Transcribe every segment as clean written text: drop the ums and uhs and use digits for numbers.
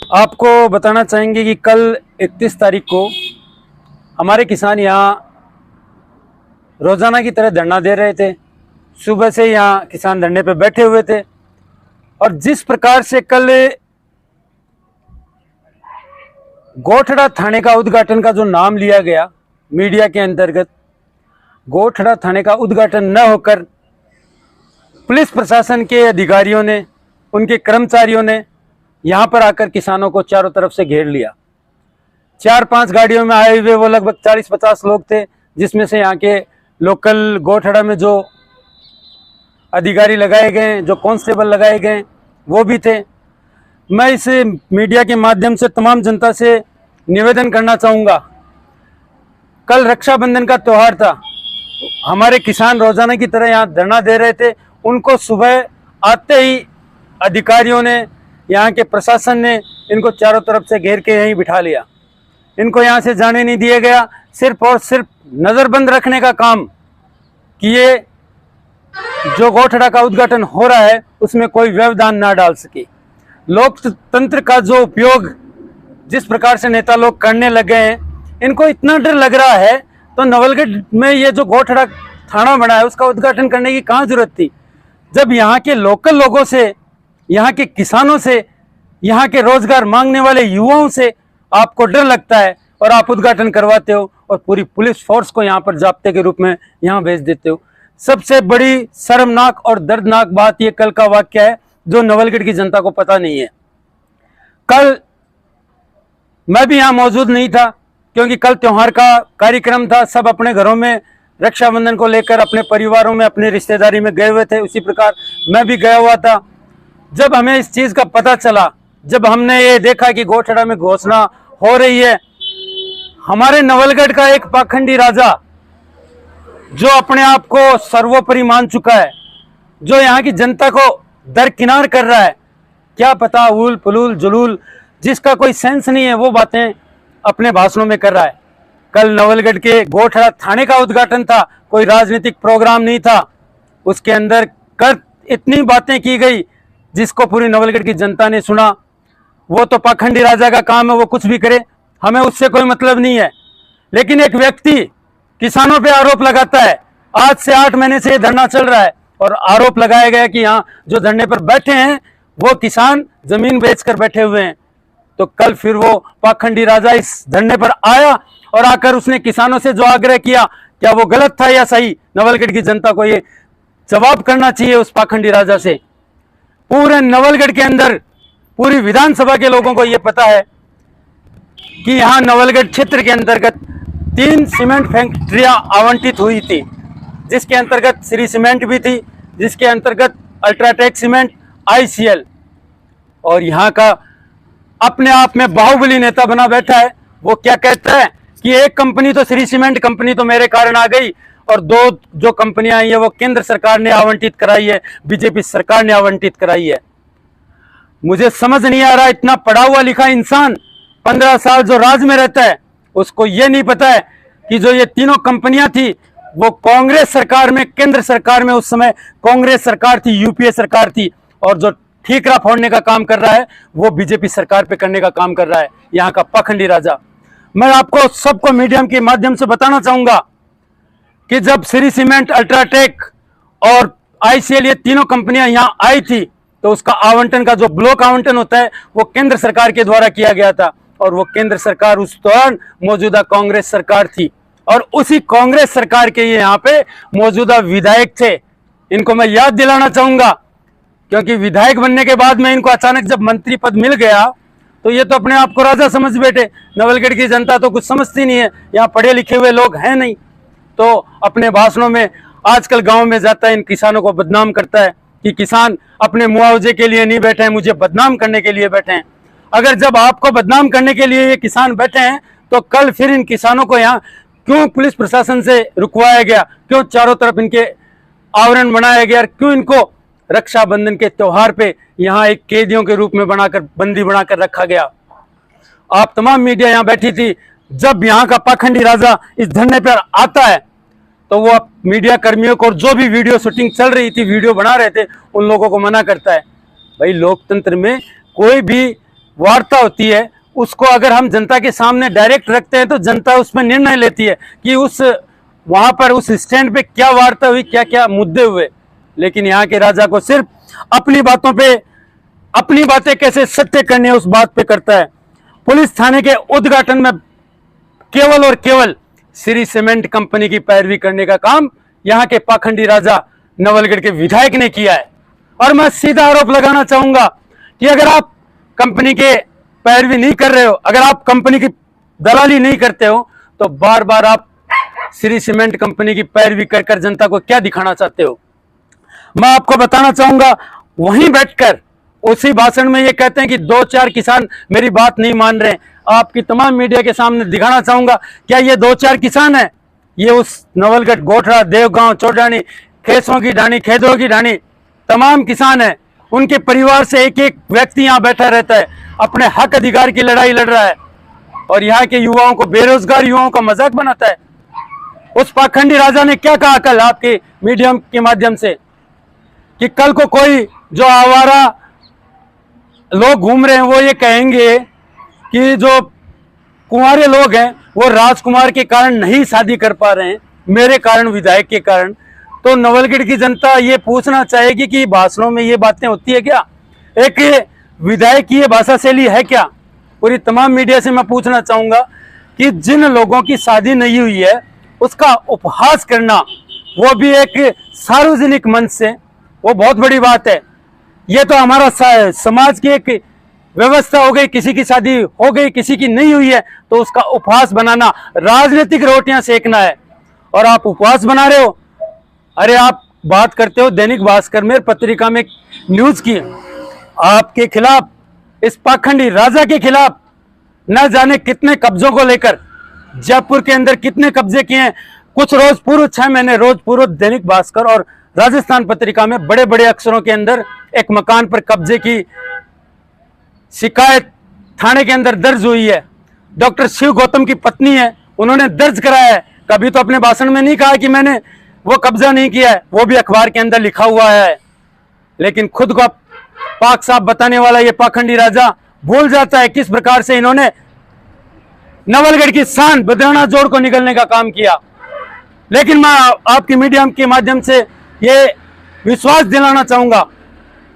आपको बताना चाहेंगे कि कल 31 तारीख को हमारे किसान यहाँ रोज़ाना की तरह धरना दे रहे थे। सुबह से यहाँ किसान धरने पे बैठे हुए थे और जिस प्रकार से कल गोठड़ा थाने का उद्घाटन का जो नाम लिया गया मीडिया के अंतर्गत, गोठड़ा थाने का उद्घाटन न होकर पुलिस प्रशासन के अधिकारियों ने, उनके कर्मचारियों ने यहाँ पर आकर किसानों को चारों तरफ से घेर लिया। 4-5 गाड़ियों में आए हुए वो लगभग 40-50 लोग थे, जिसमें से यहाँ के लोकल गोठड़ा में जो अधिकारी लगाए गए, जो कांस्टेबल लगाए गए, वो भी थे। मैं इस मीडिया के माध्यम से तमाम जनता से निवेदन करना चाहूँगा, कल रक्षाबंधन का त्यौहार था। हमारे किसान रोजाना की तरह यहाँ धरना दे रहे थे। उनको सुबह आते ही अधिकारियों ने, यहाँ के प्रशासन ने इनको चारों तरफ से घेर के यहीं बिठा लिया। इनको यहाँ से जाने नहीं दिया गया, सिर्फ और सिर्फ नज़रबंद रखने का काम कि ये जो गोठड़ा का उद्घाटन हो रहा है उसमें कोई व्यवधान ना डाल सके। लोकतंत्र का जो उपयोग जिस प्रकार से नेता लोग करने लगे हैं, इनको इतना डर लग रहा है तो नवलगढ़ में ये जो गोठड़ा थाना बना है उसका उद्घाटन करने की कहाँ जरूरत थी, जब यहाँ के लोकल लोगों से, यहाँ के किसानों से, यहाँ के रोजगार मांगने वाले युवाओं से आपको डर लगता है और आप उद्घाटन करवाते हो और पूरी पुलिस फोर्स को यहाँ पर जाब्ते के रूप में यहाँ भेज देते हो। सबसे बड़ी शर्मनाक और दर्दनाक बात ये कल का वाक्य है जो नवलगढ़ की जनता को पता नहीं है। कल मैं भी यहाँ मौजूद नहीं था क्योंकि कल त्योहार का कार्यक्रम था। सब अपने घरों में रक्षाबंधन को लेकर अपने परिवारों में, अपने रिश्तेदारी में गए हुए थे। उसी प्रकार मैं भी गया हुआ था। जब हमें इस चीज का पता चला, जब हमने ये देखा कि गोठड़ा में घोषणा हो रही है, हमारे नवलगढ़ का एक पाखंडी राजा जो अपने आप को सर्वोपरि मान चुका है, जो यहाँ की जनता को दरकिनार कर रहा है, क्या पता उल पुलूल जुलूल, जिसका कोई सेंस नहीं है, वो बातें अपने भाषणों में कर रहा है। कल नवलगढ़ के गोठड़ा थाने का उद्घाटन था, कोई राजनीतिक प्रोग्राम नहीं था। उसके अंदर कर इतनी बातें की गई जिसको पूरी नवलगढ़ की जनता ने सुना। वो तो पाखंडी राजा का काम है, वो कुछ भी करे, हमें उससे कोई मतलब नहीं है। लेकिन एक व्यक्ति किसानों पे आरोप लगाता है। आज से 8 महीने से ये धरना चल रहा है और आरोप लगाया गया कि यहाँ जो धरने पर बैठे हैं वो किसान जमीन बेचकर बैठे हुए हैं। तो कल फिर वो पाखंडी राजा इस धरने पर आया और आकर उसने किसानों से जो आग्रह किया, क्या वो गलत था या सही? नवलगढ़ की जनता को ये जवाब करना चाहिए उस पाखंडी राजा से। पूरे नवलगढ़ के अंदर पूरी विधानसभा के लोगों को ये पता है कि यहाँ नवलगढ़ क्षेत्र के अंतर्गत 3 सीमेंट फैक्ट्रियां आवंटित हुई थी, जिसके अंतर्गत श्री सीमेंट भी थी, जिसके अंतर्गत अल्ट्राटेक सीमेंट, ICL। और यहाँ का अपने आप में बाहुबली नेता बना बैठा है। वो क्या कहता है कि एक कंपनी तो श्री सीमेंट कंपनी तो मेरे कारण आ गई और 2 जो कंपनियां आई है वो केंद्र सरकार ने आवंटित कराई है, बीजेपी सरकार ने आवंटित कराई है। मुझे समझ नहीं आ रहा, इतना पढ़ा हुआ लिखा इंसान 15 साल जो राज में रहता है उसको ये नहीं पता है कि जो ये तीनों कंपनियां थी वो कांग्रेस सरकार में, केंद्र सरकार में, उस समय कांग्रेस सरकार थी, UPA सरकार थी, और जो ठीकरा फोड़ने का काम कर रहा है वो बीजेपी सरकार पे करने का काम कर रहा है यहाँ का पाखंडी राजा। मैं आपको सबको मीडियम के माध्यम से बताना चाहूंगा कि जब श्री सीमेंट, अल्ट्राटेक और ICL ये तीनों कंपनियां यहाँ आई थी तो उसका आवंटन का जो ब्लॉक आवंटन होता है वो केंद्र सरकार के द्वारा किया गया था, और वो केंद्र सरकार उस दौरान मौजूदा कांग्रेस सरकार थी, और उसी कांग्रेस सरकार के यहाँ पे मौजूदा विधायक थे। इनको मैं याद दिलाना चाहूंगा क्योंकि विधायक बनने के बाद में इनको अचानक जब मंत्री पद मिल गया तो ये तो अपने आप को राजा समझ बैठे। नवलगढ़ की जनता तो कुछ समझती नहीं है, यहाँ पढ़े लिखे हुए लोग हैं नहीं, तो अपने भाषणों में आजकल गांव में जाता है, इन किसानों को बदनाम करता है कि किसान अपने मुआवजे के लिए नहीं बैठे हैं, मुझे बदनाम करने के लिए बैठे हैं। अगर जब आपको बदनाम करने के लिए ये किसान बैठे हैं तो कल फिर इन किसानों को यहाँ क्यों पुलिस प्रशासन से रुकवाया गया, क्यों चारों तरफ इनके आवरण बनाया गया, क्यों इनको रक्षाबंधन के त्योहार पे यहाँ एक कैदियों के रूप में बनाकर, बंदी बनाकर रखा गया? आप तमाम मीडिया यहाँ बैठी थी। जब यहाँ का पाखंडी राजा इस धरने पर आता है तो वो मीडिया कर्मियों को, और जो भी वीडियो शूटिंग चल रही थी, वीडियो बना रहे थे, उन लोगों को मना करता है। भाई लोकतंत्र में कोई भी वार्ता होती है उसको अगर हम जनता के सामने डायरेक्ट रखते हैं तो जनता उसमें निर्णय लेती है कि उस वहां पर उस स्टैंड पे क्या वार्ता हुई, क्या क्या मुद्दे हुए। लेकिन यहाँ के राजा को सिर्फ अपनी बातों पे, अपनी बातें कैसे सत्य करनी है उस बात पे करता है। पुलिस थाने के उद्घाटन में केवल और केवल श्री सीमेंट कंपनी की पैरवी करने का काम यहाँ के पाखंडी राजा नवलगढ़ के विधायक ने किया है। और मैं सीधा आरोप लगाना चाहूंगा कि अगर आप कंपनी के पैरवी नहीं कर रहे हो, अगर आप कंपनी की दलाली नहीं करते हो, तो बार बार आप श्री सीमेंट कंपनी की पैरवी कर कर जनता को क्या दिखाना चाहते हो। मैं आपको बताना चाहूंगा, वहीं बैठकर उसी भाषण में ये कहते हैं कि 2-4 किसान मेरी बात नहीं मान रहे हैं। आपकी तमाम मीडिया के सामने दिखाना चाहूंगा, क्या ये 2-4 किसान हैं? ये उस नवलगढ़, गोठड़ा, देवगांव, चौडानी, खेसों की ढाणी, खेदों की ढाणी तमाम किसान हैं। उनके परिवार से एक एक व्यक्ति यहाँ बैठा रहता है, अपने हक अधिकार की लड़ाई लड़ रहा है, और यहाँ के युवाओं को, बेरोजगार युवाओं का मजाक बनाता है। उस पाखंडी राजा ने क्या कहा कल आपके मीडियम के माध्यम से कि कल को कोई जो आवारा लोग घूम रहे हैं वो ये कहेंगे कि जो कुंवारे लोग हैं वो राजकुमार के कारण नहीं शादी कर पा रहे हैं, मेरे कारण, विधायक के कारण। तो नवलगढ़ की जनता ये पूछना चाहेगी कि भाषणों में ये बातें होती है क्या? एक विधायक की ये भाषा शैली है क्या? पूरी तमाम मीडिया से मैं पूछना चाहूंगा कि जिन लोगों की शादी नहीं हुई है उसका उपहास करना, वो भी एक सार्वजनिक मंच से, वो बहुत बड़ी बात है। ये तो हमारा समाज की एक व्यवस्था हो गई, किसी की शादी हो गई, किसी की नहीं हुई है तो उसका उपहास बनाना, राजनीतिक रोटियां सेकना है। और आप उपहास बना रहे हो। अरे आप बात करते हो दैनिक भास्कर में, पत्रिका में न्यूज की, आपके खिलाफ, इस पाखंडी राजा के खिलाफ न जाने कितने कब्जों को लेकर जयपुर के अंदर कितने कब्जे किए हैं। कुछ रोज पूर्व, 6 महीने रोज पूर्व दैनिक भास्कर और राजस्थान पत्रिका में बड़े बड़े अक्षरों के अंदर एक मकान पर कब्जे की शिकायत थाने के अंदर दर्ज हुई है। डॉक्टर शिव गौतम की पत्नी है, उन्होंने दर्ज कराया है। कभी तो अपने भाषण में नहीं कहा कि मैंने वो कब्जा नहीं किया है, वो भी अखबार के अंदर लिखा हुआ है। लेकिन खुद को पाक साफ बताने वाला ये पाखंडी राजा भूल जाता है किस प्रकार से इन्होंने नवलगढ़ की शान बद्राना जोड़ को निगलने का काम किया। लेकिन मैं आपकी मीडिया के माध्यम से ये विश्वास दिलाना चाहूंगा,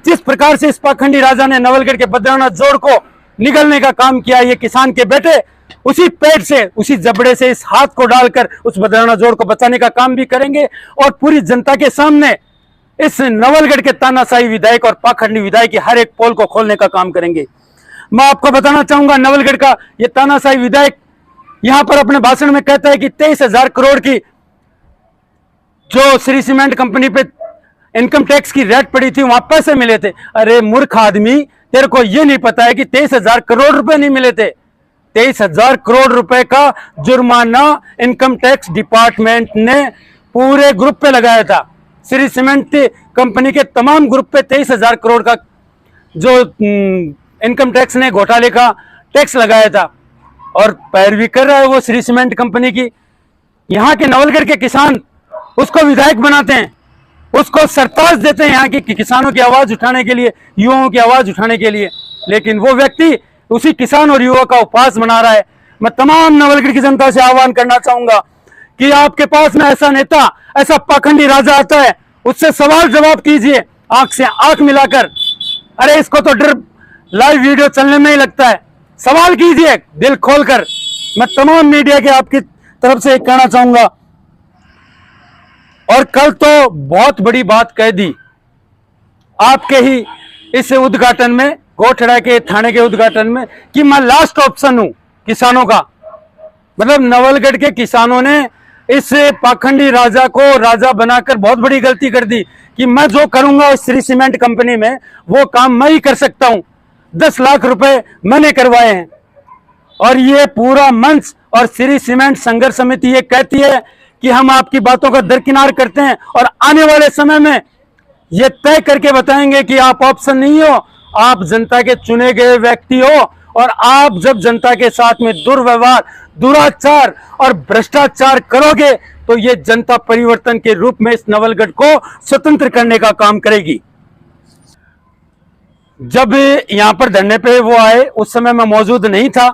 जिस प्रकार से इस पाखंडी राजा ने नवलगढ़ के बद्राना जोड़ को निगलने का काम किया, ये किसान के बेटे उसी पेट से, उसी जबड़े से इस हाथ को डालकर उस बद्राना जोड़ को बचाने का काम भी करेंगे और पूरी जनता के सामने इस नवलगढ़ के तानाशाही विधायक और पाखंडी विधायक की हर एक पोल को खोलने का काम करेंगे। मैं आपको बताना चाहूंगा, नवलगढ़ का ये तानाशाही विधायक यहां पर अपने भाषण में कहता है कि 23,000 करोड़ की जो श्री सीमेंट कंपनी पे इनकम टैक्स की रेट पड़ी थी, वहां पैसे मिले थे। अरे मूर्ख आदमी, तेरे को ये नहीं पता है कि 23,000 करोड़ रुपए नहीं मिले थे। 23,000 करोड़ रुपए का जुर्माना इनकम टैक्स डिपार्टमेंट ने पूरे ग्रुप पे लगाया था। श्री सीमेंट कंपनी के तमाम ग्रुप पे 23,000 करोड़ का जो इनकम टैक्स ने घोटाले का टैक्स लगाया था, और पैरवी कर रहा है वो श्री सीमेंट कंपनी की। यहाँ के नवलगढ़ के किसान उसको विधायक बनाते हैं, उसको सरताज देते हैं यहाँ के किसानों की आवाज उठाने के लिए, युवाओं की आवाज उठाने के लिए। लेकिन वो व्यक्ति उसी किसान और युवा का उपहास बना रहा है। मैं तमाम नवलगढ़ की जनता से आह्वान करना चाहूंगा कि आपके पास में ऐसा नेता, ऐसा पाखंडी राजा आता है, उससे सवाल जवाब कीजिए आंख से आंख मिलाकर। अरे इसको तो डर लाइव वीडियो चलने में ही लगता है। सवाल कीजिए दिल खोलकर। मैं तमाम मीडिया के आपकी तरफ से एक कहना चाहूंगा, और कल तो बहुत बड़ी बात कह दी आपके ही इस उद्घाटन में, गोठड़ा के थाने के उद्घाटन में, कि मैं लास्ट ऑप्शन हूं किसानों का। मतलब नवलगढ़ के किसानों ने इस पाखंडी राजा को राजा बनाकर बहुत बड़ी गलती कर दी कि मैं जो करूंगा इस श्री सीमेंट कंपनी में वो काम मैं ही कर सकता हूं। 10 लाख रुपए मैंने करवाए हैं। और ये पूरा मंच और श्री सीमेंट संघर्ष समिति ये कहती है कि हम आपकी बातों का दरकिनार करते हैं और आने वाले समय में ये तय करके बताएंगे कि आप ऑप्शन नहीं हो, आप जनता के चुने गए व्यक्ति हो। और आप जब जनता के साथ में दुर्व्यवहार, दुराचार और भ्रष्टाचार करोगे तो ये जनता परिवर्तन के रूप में इस नवलगढ़ को स्वतंत्र करने का काम करेगी। जब यहाँ पर धरने पे वो आए उस समय मैं मौजूद नहीं था।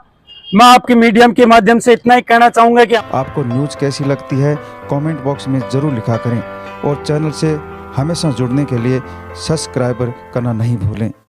मैं आपके मीडियम के माध्यम से इतना ही कहना चाहूंगा कि आपको न्यूज़ कैसी लगती है कमेंट बॉक्स में ज़रूर लिखा करें और चैनल से हमेशा जुड़ने के लिए सब्सक्राइब करना नहीं भूलें।